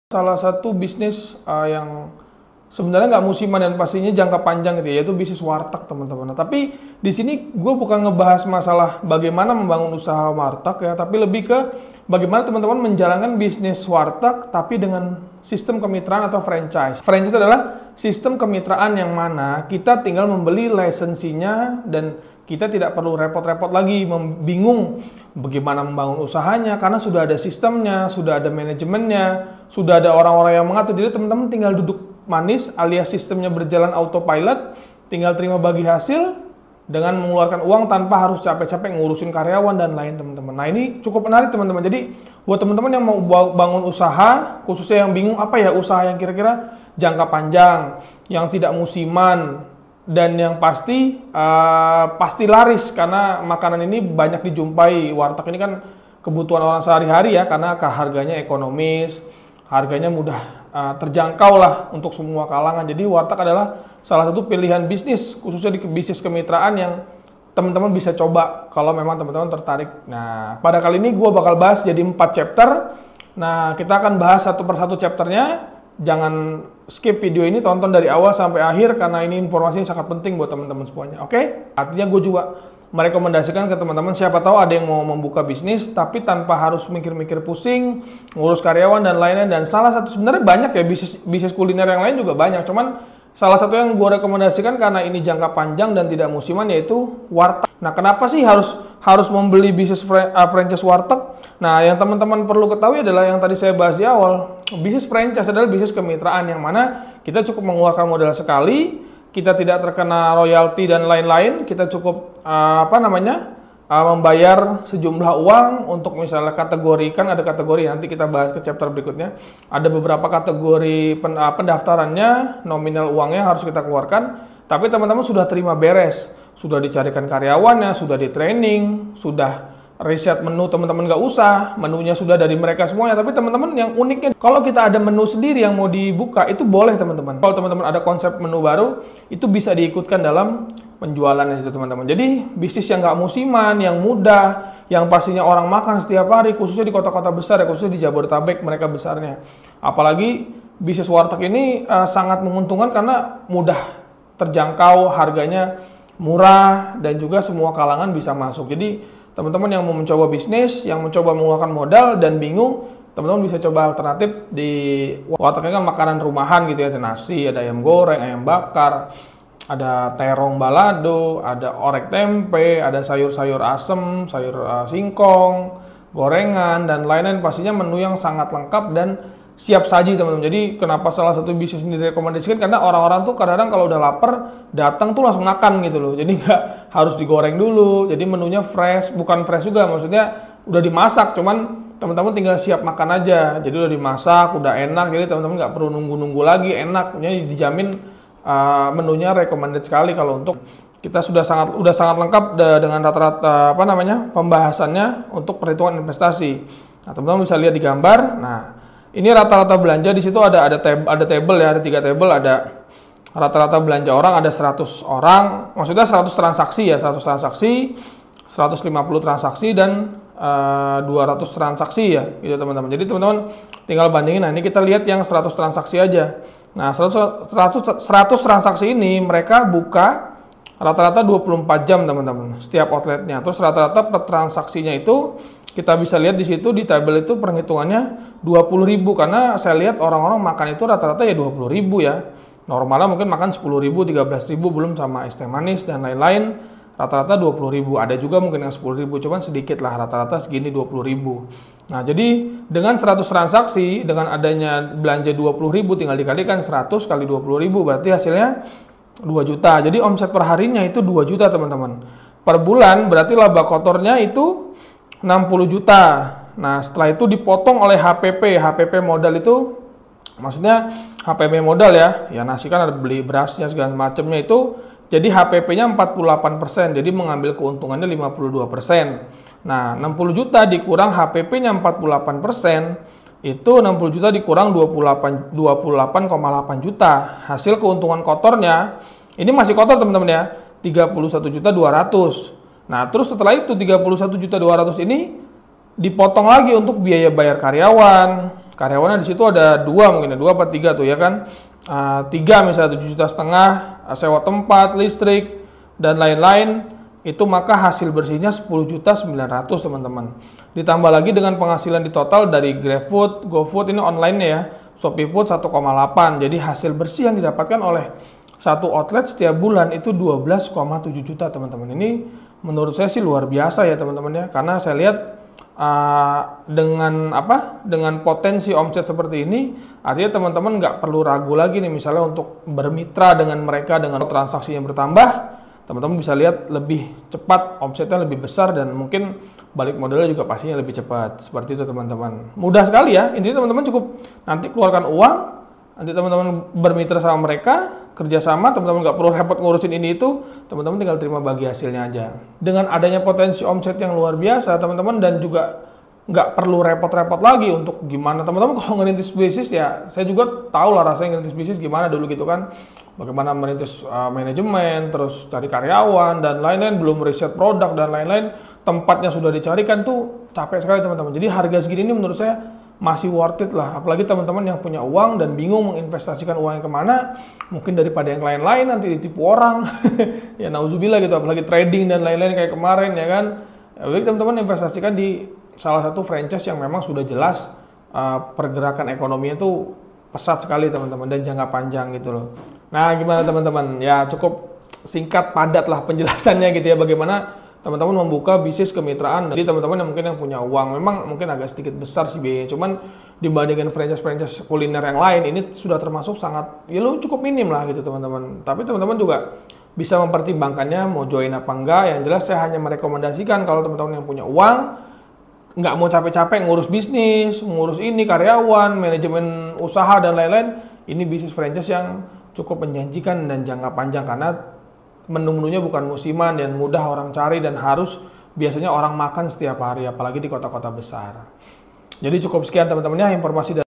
Salah satu bisnis yang sebenarnya nggak musiman dan pastinya jangka panjang gitu ya, yaitu bisnis warteg teman-teman. Nah, tapi di sini gue bukan ngebahas masalah bagaimana membangun usaha warteg ya, tapi lebih ke bagaimana teman-teman menjalankan bisnis warteg tapi dengan sistem kemitraan atau franchise. Franchise adalah sistem kemitraan yang mana kita tinggal membeli lisensinya dan kita tidak perlu repot-repot lagi bingung bagaimana membangun usahanya karena sudah ada sistemnya, sudah ada manajemennya, sudah ada orang-orang yang mengatur. Jadi teman-teman tinggal duduk manis alias sistemnya berjalan autopilot, tinggal terima bagi hasil dengan mengeluarkan uang tanpa harus capek-capek ngurusin karyawan dan lain teman-teman. Nah ini cukup menarik teman-teman. Jadi buat teman-teman yang mau bangun usaha, khususnya yang bingung apa ya usaha yang kira-kira jangka panjang, yang tidak musiman, dan yang pasti laris karena makanan ini banyak dijumpai. Warteg ini kan kebutuhan orang sehari-hari ya, karena harganya ekonomis, harganya mudah terjangkau lah untuk semua kalangan. Jadi warteg adalah salah satu pilihan bisnis, khususnya di bisnis kemitraan yang teman-teman bisa coba kalau memang teman-teman tertarik. Nah, pada kali ini gue bakal bahas jadi 4 chapter. Nah, kita akan bahas satu persatu chapternya. Jangan skip video ini, tonton dari awal sampai akhir karena ini informasinya sangat penting buat teman-teman semuanya. Oke? Artinya gue juga merekomendasikan ke teman-teman, siapa tahu ada yang mau membuka bisnis tapi tanpa harus mikir-mikir pusing, ngurus karyawan dan lainnya. Dan salah satu sebenarnya banyak ya bisnis kuliner yang lain juga banyak. Cuman salah satu yang gue rekomendasikan karena ini jangka panjang dan tidak musiman yaitu warteg. Nah, kenapa sih harus membeli bisnis franchise warteg? Nah, yang teman-teman perlu ketahui adalah yang tadi saya bahas di awal. Bisnis franchise adalah bisnis kemitraan yang mana kita cukup mengeluarkan modal sekali, kita tidak terkena royalti dan lain-lain, kita cukup membayar sejumlah uang untuk misalnya kategorikan, ada kategori nanti kita bahas ke chapter berikutnya. Ada beberapa kategori pendaftarannya, nominal uangnya harus kita keluarkan, tapi teman-teman sudah terima beres, sudah dicarikan karyawannya, sudah di training, sudah riset menu, teman-teman nggak usah, menunya sudah dari mereka semuanya. Tapi teman-teman yang uniknya, kalau kita ada menu sendiri yang mau dibuka, itu boleh teman-teman. Kalau teman-teman ada konsep menu baru, itu bisa diikutkan dalam penjualannya itu teman-teman. Jadi bisnis yang nggak musiman, yang mudah, yang pastinya orang makan setiap hari, khususnya di kota-kota besar ya, khususnya di Jabodetabek mereka besarnya. Apalagi bisnis warteg ini sangat menguntungkan karena mudah terjangkau, harganya murah, dan juga semua kalangan bisa masuk. Jadi teman-teman yang mau mencoba bisnis, yang mencoba mengeluarkan modal dan bingung, teman-teman bisa coba alternatif di warteg. Kan makanan rumahan gitu ya, ada nasi, ada ayam goreng, ayam bakar, ada terong balado, ada orek tempe, ada sayur-sayur asem, sayur singkong, gorengan, dan lain-lain. Pastinya menu yang sangat lengkap dan siap saji teman-teman. Jadi kenapa salah satu bisnis ini direkomendasikan, karena orang-orang tuh kadang-kadang kalau udah lapar datang tuh langsung makan gitu loh. Jadi nggak harus digoreng dulu. Jadi menunya fresh, bukan fresh juga, maksudnya udah dimasak, cuman teman-teman tinggal siap makan aja. Jadi udah dimasak, udah enak. Jadi teman-teman nggak perlu nunggu-nunggu lagi, enak. Jadi dijamin menunya recommended sekali kalau untuk kita sudah sangat lengkap dengan rata-rata pembahasannya untuk perhitungan investasi. Nah, teman-teman bisa lihat di gambar. Nah, ini rata-rata belanja di situ ada table ya, ada 3 table, ada rata-rata belanja orang, ada 100 orang, maksudnya 100 transaksi ya, 100 transaksi, 150 transaksi dan 200 transaksi ya, gitu teman-teman. Jadi teman-teman tinggal bandingin. Nah, ini kita lihat yang 100 transaksi aja. Nah, 100 transaksi ini mereka buka rata-rata 24 jam teman-teman, setiap outletnya. Terus rata-rata per transaksinya itu kita bisa lihat di situ di tabel itu perhitungannya 20.000, karena saya lihat orang-orang makan itu rata-rata ya 20.000 ya. Normalnya mungkin makan 10.000, 13.000 belum sama es teh manis dan lain-lain. Rata-rata 20.000. Ada juga mungkin yang 10.000, cuman sedikit lah, rata-rata segini 20.000. Nah, jadi dengan 100 transaksi, dengan adanya belanja 20.000 tinggal dikalikan 100 kali 20.000 berarti hasilnya 2 juta. Jadi omset per harinya itu 2 juta teman-teman. Per bulan berarti laba kotornya itu 60 juta. Nah, setelah itu dipotong oleh HPP modal itu, maksudnya HPP modal ya nasi kan ada beli berasnya segala macamnya itu, jadi HPP-nya 48%, jadi mengambil keuntungannya 52%. Nah, 60 juta dikurang HPP-nya 48%, itu 60 juta dikurang 28,8 juta. Hasil keuntungan kotornya, ini masih kotor teman-teman ya, 31.200.000. Nah, terus setelah itu 31.200.000 ini dipotong lagi untuk biaya bayar karyawan, karyawannya di situ ada 2 mungkin ya, 2 apa 3 tuh ya kan. 3 misalnya 7,5 juta, sewa tempat, listrik, dan lain-lain, itu maka hasil bersihnya 10,900.000 teman-teman. Ditambah lagi dengan penghasilan di total dari GrabFood, GoFood ini online ya, ShopeeFood 1,8. Jadi hasil bersih yang didapatkan oleh satu outlet setiap bulan itu 12,7 juta teman-teman. Ini menurut saya sih luar biasa ya teman-teman ya, karena saya lihat dengan potensi omset seperti ini, artinya teman-teman nggak perlu ragu lagi nih misalnya untuk bermitra dengan mereka, dengan transaksi yang bertambah, teman-teman bisa lihat lebih cepat, omsetnya lebih besar, dan mungkin balik modalnya juga pastinya lebih cepat. Seperti itu teman-teman. Mudah sekali ya, intinya teman-teman cukup nanti keluarkan uang, nanti teman-teman bermitra sama mereka, kerjasama, teman-teman nggak perlu repot ngurusin ini itu, teman-teman tinggal terima bagi hasilnya aja. Dengan adanya potensi omset yang luar biasa teman-teman, dan juga nggak perlu repot-repot lagi untuk gimana teman-teman kalau ngerintis bisnis ya, saya juga tahu lah rasanya ngerintis bisnis gimana dulu gitu kan, bagaimana merintis manajemen, terus cari karyawan dan lain-lain, belum riset produk dan lain-lain, tempatnya sudah dicarikan tuh capek sekali teman-teman. Jadi harga segini ini menurut saya masih worth it lah, apalagi teman-teman yang punya uang dan bingung menginvestasikan uangnya kemana, mungkin daripada yang lain-lain nanti ditipu orang ya nauzubillah gitu, apalagi trading dan lain-lain kayak kemarin ya kan. Jadi teman-teman investasikan di salah satu franchise yang memang sudah jelas pergerakan ekonominya tuh pesat sekali teman-teman, dan jangka panjang gitu loh. Nah gimana teman-teman, ya cukup singkat padat lah penjelasannya gitu ya, bagaimana teman-teman membuka bisnis kemitraan. Jadi teman-teman yang mungkin yang punya uang, memang mungkin agak sedikit besar sih biayanya, cuman dibandingkan franchise-franchise kuliner yang lain, ini sudah termasuk sangat, ya lo cukup minim lah gitu teman-teman. Tapi teman-teman juga bisa mempertimbangkannya mau join apa enggak. Yang jelas saya hanya merekomendasikan kalau teman-teman yang punya uang, nggak mau capek-capek ngurus bisnis, ngurus ini karyawan, manajemen usaha dan lain-lain, ini bisnis franchise yang cukup menjanjikan dan jangka panjang, karena menu-menunya bukan musiman dan mudah orang cari, dan harus biasanya orang makan setiap hari, apalagi di kota-kota besar. Jadi cukup sekian teman-teman ya informasi dari